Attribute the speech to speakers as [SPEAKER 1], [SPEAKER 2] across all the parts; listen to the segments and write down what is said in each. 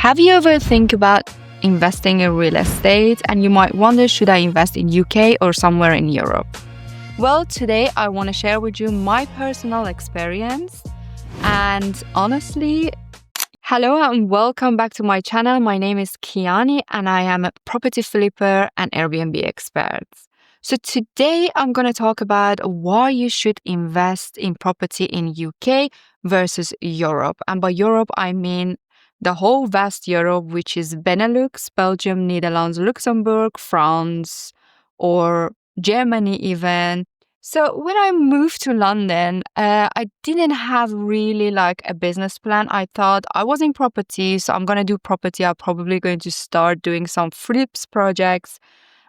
[SPEAKER 1] Have you ever think about investing in real estate and you might wonder, should I invest in UK or somewhere in Europe? Well, today I want to share with you my personal experience and honestly, hello and welcome back to my channel. My name is Kiani and I am a property flipper and Airbnb expert. So today I'm going to talk about why you should invest in property in UK versus Europe. And by Europe, I mean the whole vast Europe, which is Benelux, Belgium, Netherlands, Luxembourg, France, or Germany even. So when I moved to London, I didn't have really like a business plan. I thought I was in property, so I'm going to do property. I'm probably going to start doing some flips projects.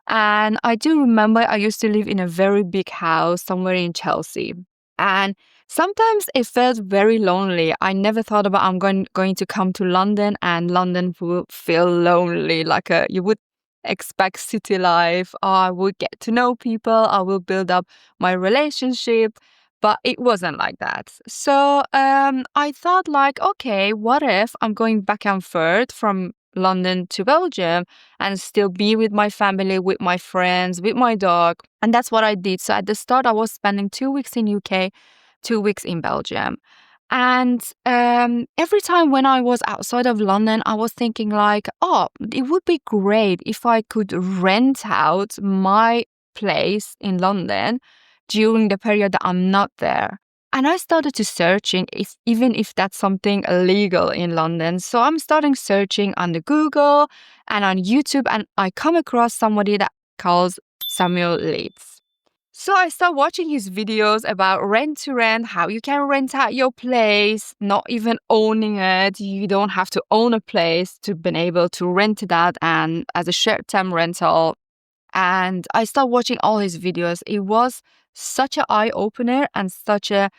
[SPEAKER 1] And I do remember I used to live in a very big house somewhere in Chelsea. And sometimes it felt very lonely. I never thought about I'm going to come to London and London will feel lonely. You would expect city life. I would get to know people. I will build up my relationship. But it wasn't like that. So I thought okay, what if I'm going back and forth from London to Belgium and still be with my family, with my friends, with my dog. And that's what I did. So at the start, I was spending 2 weeks in UK, 2 weeks in Belgium. And every time when I was outside of London, I was thinking it would be great if I could rent out my place in London during the period that I'm not there. And I started to searching even if that's something illegal in London. So I'm starting searching on the Google and on YouTube, and I come across somebody that calls Samuel Leeds. So I start watching his videos about rent to rent, how you can rent out your place, not even owning it. You don't have to own a place to be able to rent it out and as a short-term rental. And I started watching all his videos. It was such an eye-opener and such a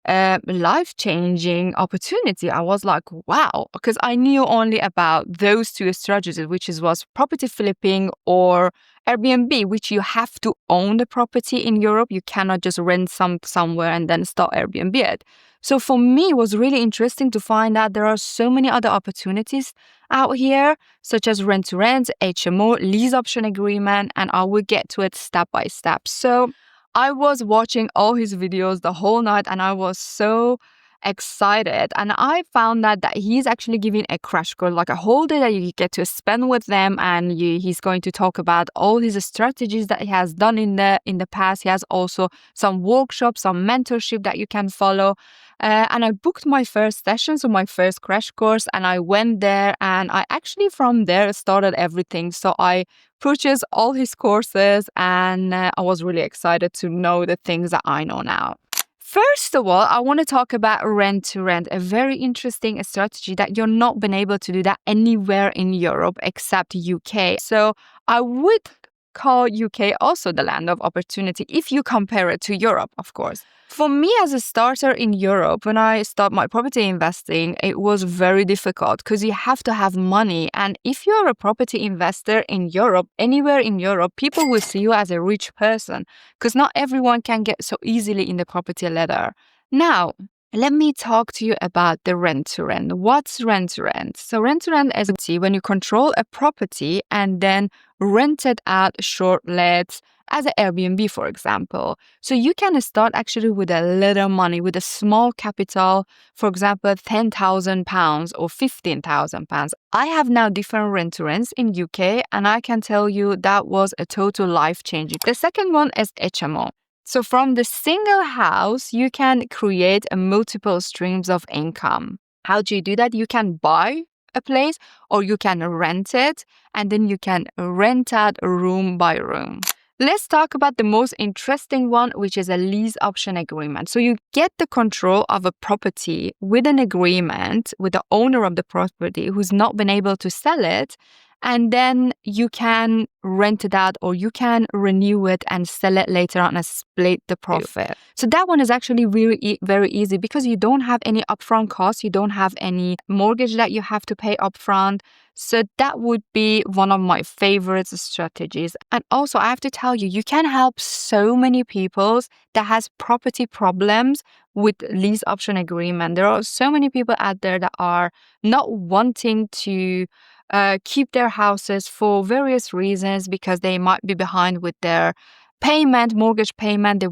[SPEAKER 1] life-changing opportunity. I was like, wow, because I knew only about those two strategies, which was property flipping or Airbnb, which you have to own the property in Europe. You cannot just rent somewhere and then start Airbnb it. So for me, it was really interesting to find out there are so many other opportunities out here, such as rent-to-rent, HMO, lease option agreement, and I will get to it step by step. So I was watching all his videos the whole night and I was so excited. And I found that he's actually giving a crash course, like a whole day that you get to spend with them. And he's going to talk about all his strategies that he has done in the past. He has also some workshops, some mentorship that you can follow. And I booked my first session, so my first crash course, and I went there and I actually from there started everything. So I purchased all his courses and I was really excited to know the things that I know now. First of all, I want to talk about rent to rent, a very interesting strategy that you're not been able to do that anywhere in Europe except UK. So I would call UK also the land of opportunity if you compare it to Europe, of course. For me as a starter in Europe, when I start my property investing, it was very difficult because you have to have money. And if you're a property investor in Europe, anywhere in Europe, people will see you as a rich person because not everyone can get so easily in the property ladder. Now, let me talk to you about the rent-to-rent. What's rent-to-rent? So rent-to-rent is when you control a property and then rent it out short lets as an Airbnb, for example. So you can start actually with a little money, with a small capital, for example, £10,000 or £15,000. I have now different rent-to-rents in UK and I can tell you that was a total life-changing. The second one is HMO. So from the single house, you can create multiple streams of income. How do you do that? You can buy a place or you can rent it and then you can rent out room by room. Let's talk about the most interesting one, which is a lease option agreement. So you get the control of a property with an agreement with the owner of the property who's not been able to sell it. And then you can rent it out or you can renew it and sell it later on and split the profit. So that one is actually really very easy because you don't have any upfront costs. You don't have any mortgage that you have to pay upfront. So that would be one of my favorite strategies. And also I have to tell you, you can help so many people that has property problems with lease option agreement. There are so many people out there that are not wanting to keep their houses for various reasons because they might be behind with their mortgage payment.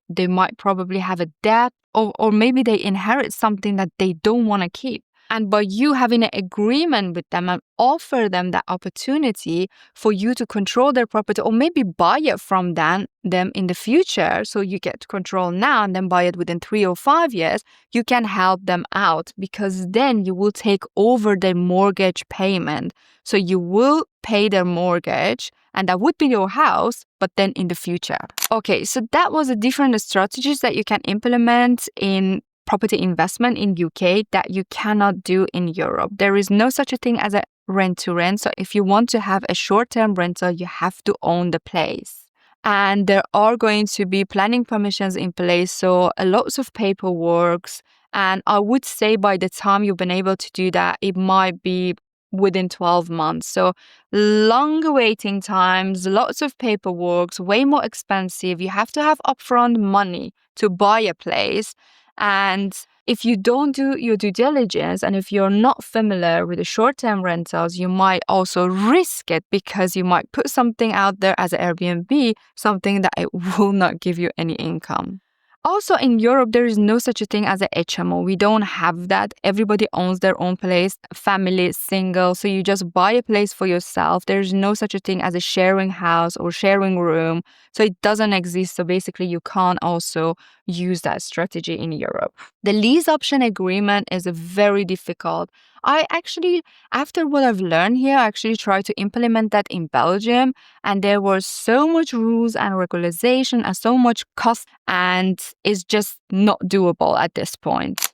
[SPEAKER 1] They might probably have a debt or maybe they inherit something that they don't want to keep. And by you having an agreement with them and offer them that opportunity for you to control their property or maybe buy it from them in the future, so you get control now and then buy it within 3 or 5 years, you can help them out because then you will take over their mortgage payment. So you will pay their mortgage and that would be your house, but then in the future. Okay, so that was the different strategies that you can implement in property investment in UK that you cannot do in Europe. There is no such a thing as a rent to rent. So if you want to have a short-term rental, you have to own the place. And there are going to be planning permissions in place. So lots of paperwork. And I would say by the time you've been able to do that, it might be within 12 months. So longer waiting times, lots of paperwork, way more expensive. You have to have upfront money to buy a place. And if you don't do your due diligence and if you're not familiar with the short-term rentals, you might also risk it because you might put something out there as an Airbnb, something that it will not give you any income. Also in Europe, there is no such a thing as a HMO. We don't have that. Everybody owns their own place, family, single. So you just buy a place for yourself. There's no such a thing as a sharing house or sharing room. So it doesn't exist. So basically you can't also use that strategy in Europe. The lease option agreement is very difficult. I actually, after what I've learned here, I actually tried to implement that in Belgium. And there were so much rules and regulation and so much cost, and it's just not doable at this point.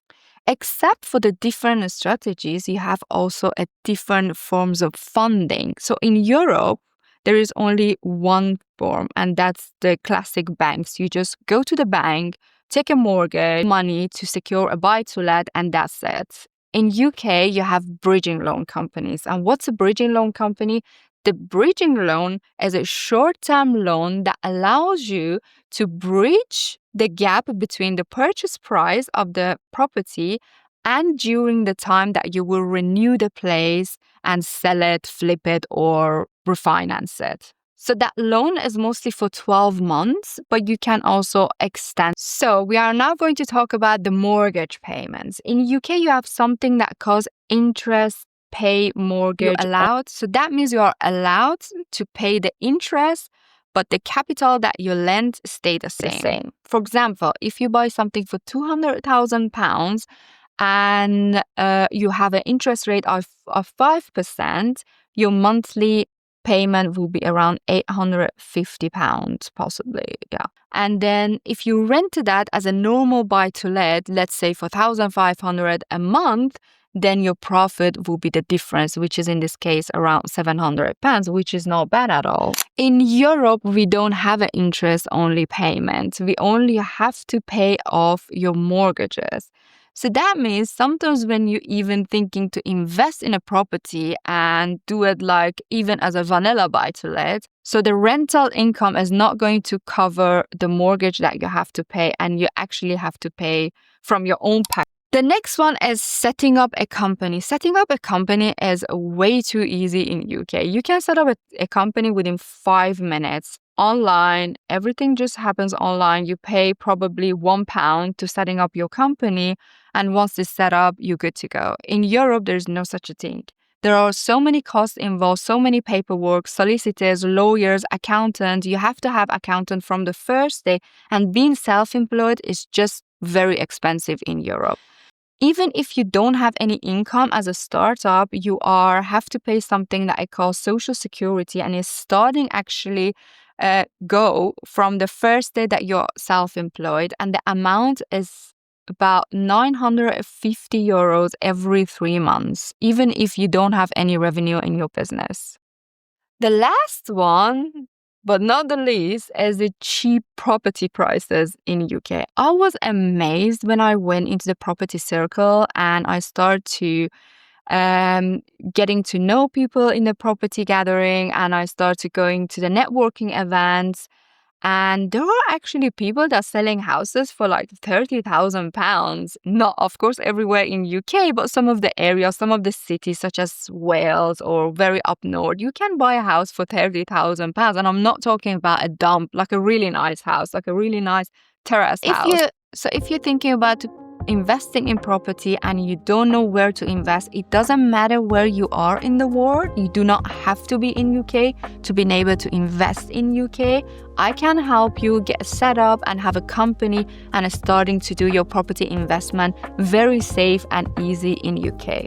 [SPEAKER 1] Except for the different strategies, you have also a different forms of funding. So in Europe, there is only one form, and that's the classic banks. You just go to the bank, take a mortgage, money to secure a buy-to-let, and that's it. In UK, you have bridging loan companies. And what's a bridging loan company? The bridging loan is a short-term loan that allows you to bridge the gap between the purchase price of the property and during the time that you will renew the place and sell it, flip it, or refinance it. So that loan is mostly for 12 months, but you can also extend. So we are now going to talk about the mortgage payments. In UK, you have something that calls interest pay mortgage allowed. So that means you are allowed to pay the interest, but the capital that you lend stay the same. For example, if you buy something for £200,000 and you have an interest rate of 5%, your monthly payment will be around £850 possibly. Yeah. And then if you rent that as a normal buy-to-let, let's say for £1,500 a month, then your profit will be the difference, which is in this case around £700, which is not bad at all. In Europe, we don't have an interest-only payment. We only have to pay off your mortgages. So that means sometimes when you're even thinking to invest in a property and do it like even as a vanilla buy-to-let, so the rental income is not going to cover the mortgage that you have to pay, and you actually have to pay from your own pocket. The next one is setting up a company. Setting up a company is way too easy in UK. You can set up a company within 5 minutes. Online, everything just happens online. You pay probably £1 to setting up your company, and once it's set up, you're good to go. In Europe, there's no such a thing. There are so many costs involved, so many paperwork, solicitors, lawyers, accountants. You have to have accountant from the first day, and being self-employed is just very expensive in Europe. Even if you don't have any income as a startup, you have to pay something that I call social security, and it's starting actually go from the first day that you're self-employed, and the amount is about €950 every 3 months, even if you don't have any revenue in your business. The last one, but not the least, is the cheap property prices in UK. I was amazed when I went into the property circle and I started to getting to know people in the property gathering, and I started going to the networking events. And there are actually people that are selling houses for like £30,000. Not, of course, everywhere in UK, but some of the areas, some of the cities, such as Wales or very up north, you can buy a house for £30,000. And I'm not talking about a dump, like a really nice house, like a really nice terrace house. So if you're thinking about investing in property and you don't know where to invest, it doesn't matter where you are in the world. You do not have to be in UK to be able to invest in UK. I can help you get set up and have a company and starting to do your property investment very safe and easy in UK.